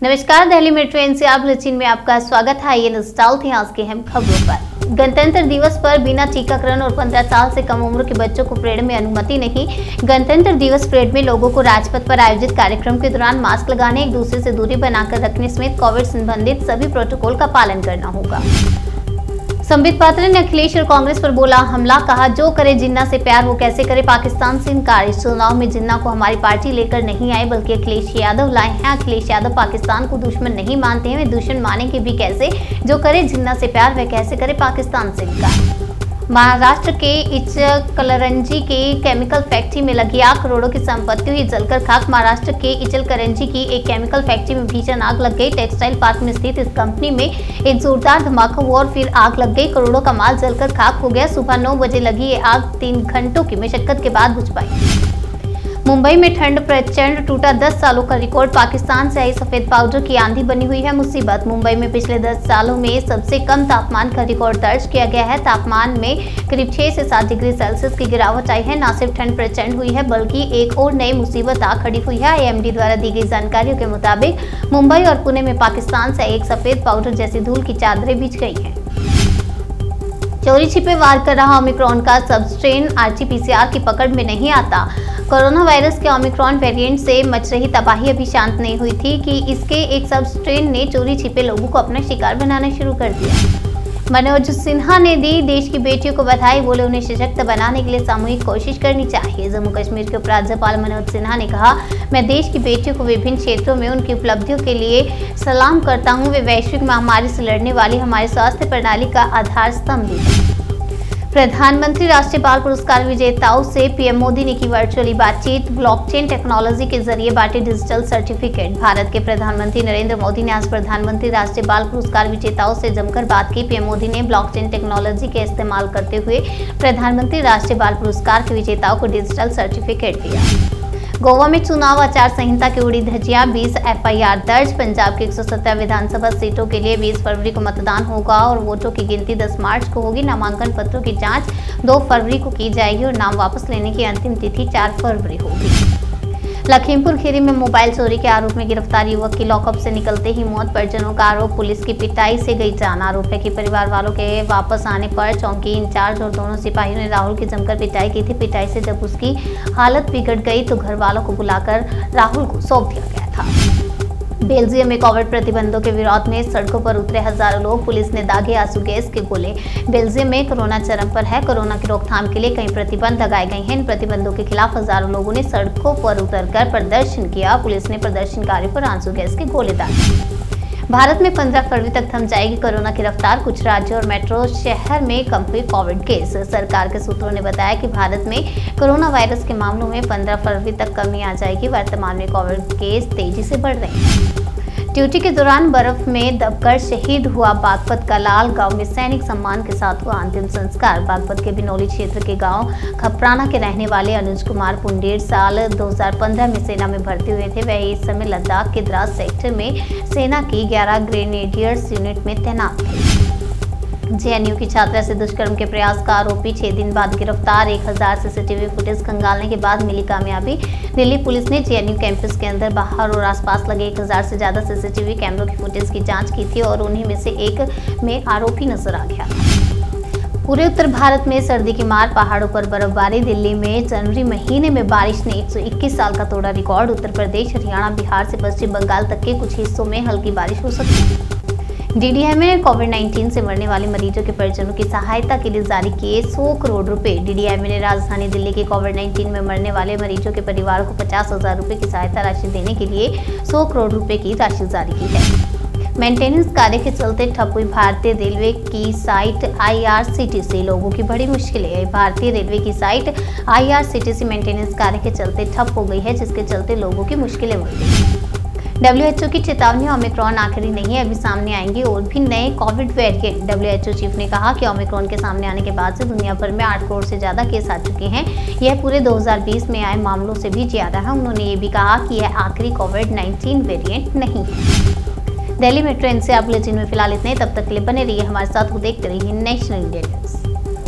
नमस्कार, Delhi metro NCR bulletin में आपका स्वागत है। ये नजर थे आज के अहम खबरों पर। गणतंत्र दिवस पर बिना टीकाकरण और 15 साल से कम उम्र के बच्चों को परेड में अनुमति नहीं। गणतंत्र दिवस परेड में लोगों को राजपथ पर आयोजित कार्यक्रम के दौरान मास्क लगाने, एक दूसरे से दूरी बनाकर रखने समेत कोविड संबंधित सभी प्रोटोकॉल का पालन करना होगा। संबित पात्रा ने अखिलेश और कांग्रेस पर बोला हमला, कहा जो करे जिन्ना से प्यार वो कैसे करे पाकिस्तान से इनकार। इस चुनाव में जिन्ना को हमारी पार्टी लेकर नहीं आए बल्कि अखिलेश यादव लाए हैं। अखिलेश यादव पाकिस्तान को दुश्मन नहीं मानते हैं, वे दुश्मन मानेंगे भी कैसे। जो करे जिन्ना से प्यार वह कैसे करे पाकिस्तान से इनकार। महाराष्ट्र के इचलकरंजी के केमिकल फैक्ट्री में लगी आग, करोड़ों की संपत्ति हुई जलकर खाक। महाराष्ट्र के इचलकरंजी की एक केमिकल फैक्ट्री में भीषण आग लग गई। टेक्सटाइल पार्क में स्थित इस कंपनी में एक जोरदार धमाका हुआ और फिर आग लग गई। करोड़ों का माल जलकर खाक हो गया। सुबह 9 बजे लगी ये आग 3 घंटों की मशक्कत के बाद बुझ पाई। मुंबई में ठंड प्रचंड, टूटा 10 सालों का रिकॉर्ड। पाकिस्तान से आई सफेद पाउडर की आंधी बनी हुई है मुसीबत। मुंबई में पिछले 10 सालों में सबसे कम तापमान का रिकॉर्ड दर्ज किया गया है। तापमान में करीब 6 से 7 डिग्री सेल्सियस की गिरावट आई है। न सिर्फ ठंड प्रचंड हुई है बल्कि एक और नई मुसीबत आ खड़ी हुई है। आईएमडी द्वारा दी गई जानकारियों के मुताबिक मुंबई और पुणे में पाकिस्तान से एक सफेद पाउडर जैसी धूल की चादरें बिछ गई हैं। चोरी छिपे वार कर रहा ओमिक्रॉन का सब स्ट्रेन आरटी-पीसीआर की पकड़ में नहीं आता। कोरोना वायरस के ओमिक्रॉन वेरिएंट से मच रही तबाही अभी शांत नहीं हुई थी कि इसके एक सब स्ट्रेन ने चोरी छिपे लोगों को अपना शिकार बनाना शुरू कर दिया। मनोज सिन्हा ने दी देश की बेटियों को बधाई, बोले उन्हें सशक्त बनाने के लिए सामूहिक कोशिश करनी चाहिए। जम्मू कश्मीर के उपराज्यपाल मनोज सिन्हा ने कहा, मैं देश की बेटियों को विभिन्न क्षेत्रों में उनकी उपलब्धियों के लिए सलाम करता हूं। वे वैश्विक महामारी से लड़ने वाली हमारी स्वास्थ्य प्रणाली का आधार स्तंभ हैं। प्रधानमंत्री राष्ट्रीय बाल पुरस्कार विजेताओं से पीएम मोदी ने की वर्चुअली बातचीत। ब्लॉकचेन टेक्नोलॉजी के जरिए बांटे डिजिटल सर्टिफिकेट। भारत के प्रधानमंत्री नरेंद्र मोदी ने आज प्रधानमंत्री राष्ट्रीय बाल पुरस्कार विजेताओं से जमकर बात की। पीएम मोदी ने ब्लॉकचेन टेक्नोलॉजी के इस्तेमाल करते हुए प्रधानमंत्री राष्ट्रीय बाल पुरस्कार के विजेताओं को डिजिटल सर्टिफिकेट दिया। गोवा में चुनाव आचार संहिता की उड़ी धज्जियां, 20 एफआईआर दर्ज। पंजाब की 117 विधानसभा सीटों के लिए 20 फरवरी को मतदान होगा और वोटों की गिनती 10 मार्च को होगी। नामांकन पत्रों की जांच 2 फरवरी को की जाएगी और नाम वापस लेने की अंतिम तिथि 4 फरवरी होगी। लखीमपुर खीरी में मोबाइल चोरी के आरोप में गिरफ्तार युवक की लॉकअप से निकलते ही मौत। परिजनों का आरोप, पुलिस की पिटाई से गई जान। आरोप है कि परिवार वालों के वापस आने पर चौकी इंचार्ज और दोनों सिपाहियों ने राहुल की जमकर पिटाई की थी। पिटाई से जब उसकी हालत बिगड़ गई तो घर वालों को बुलाकर राहुल को सौंप दिया गया था। बेल्जियम में कोविड प्रतिबंधों के विरोध में सड़कों पर उतरे हजारों लोग, पुलिस ने दागे आंसू गैस के गोले। बेल्जियम में कोरोना चरम पर है। कोरोना की रोकथाम के लिए कई प्रतिबंध लगाए गए हैं। इन प्रतिबंधों के खिलाफ हजारों लोगों ने सड़कों पर उतरकर प्रदर्शन किया। पुलिस ने प्रदर्शनकारियों पर आंसू गैस के गोले दागे। भारत में 15 फरवरी तक थम जाएगी कोरोना की रफ्तार। कुछ राज्यों और मेट्रो शहर में कम हुए कोविड केस। सरकार के सूत्रों ने बताया कि भारत में कोरोना वायरस के मामलों में 15 फरवरी तक कमी आ जाएगी। वर्तमान में कोविड केस तेजी से बढ़ रहे हैं। ड्यूटी के दौरान बर्फ में दबकर शहीद हुआ बागपत का लाल। गांव में सैनिक सम्मान के साथ हुआ अंतिम संस्कार। बागपत के बिनौली क्षेत्र के गांव खपराना के रहने वाले अनुज कुमार पुंडेर साल 2015 में सेना में भर्ती हुए थे। वह इस समय लद्दाख के द्रास सेक्टर में सेना की 11 ग्रेनेडियर्स यूनिट में तैनात थे। जेएनयू की छात्रा से दुष्कर्म के प्रयास का आरोपी 6 दिन बाद गिरफ्तार। 1000 सीसीटीवी फुटेज खंगालने के बाद मिली कामयाबी। दिल्ली पुलिस ने जेएनयू कैंपस के अंदर, बाहर और आसपास लगे 1000 से ज्यादा सीसीटीवी कैमरों की फुटेज की जांच की थी और उन्हीं में से एक में आरोपी नजर आ गया। पूरे उत्तर भारत में सर्दी की मार, पहाड़ों पर बर्फबारी। दिल्ली में जनवरी महीने में बारिश ने 121 साल का तोड़ा रिकॉर्ड। उत्तर प्रदेश, हरियाणा, बिहार से पश्चिम बंगाल तक के कुछ हिस्सों में हल्की बारिश हो सकती है। डीडीएमए ने कोविड-19 से मरने वाले मरीजों के परिजनों की सहायता के लिए जारी किए 100 करोड़ रुपए। डीडीएमए ने राजधानी दिल्ली के कोविड-19 में मरने वाले मरीजों के परिवारों को 50,000 रुपए की सहायता राशि देने के लिए 100 करोड़ रुपए की राशि जारी की है। मेंटेनेंस कार्य के चलते ठप हुई भारतीय रेलवे की साइट आईआरसीटीसी, लोगों की बड़ी मुश्किलें। भारतीय रेलवे की साइट आईआरसीटीसी मेंटेनेंस कार्य के चलते ठप हो गई है, जिसके चलते लोगों की मुश्किलें बढ़ गई। WHO की चेतावनी, ओमिक्रॉन आखिरी नहीं है, अभी सामने आएंगे और भी नए कोविड वेरिएंट। WHO चीफ ने कहा कि ओमिक्रॉन के सामने आने के बाद से दुनिया भर में 8 करोड़ से ज्यादा केस आ चुके हैं। यह पूरे 2020 में आए मामलों से भी ज्यादा है। उन्होंने ये भी कहा कि यह आखिरी कोविड-19 वेरिएंट नहीं है। दिल्ली मेट्रो एनसीआर बुलेटिन में फिलहाल इतने। तब तक के लिए बने रहिए हमारे साथ, देखते रहिए नेशनल इंडिया न्यूज।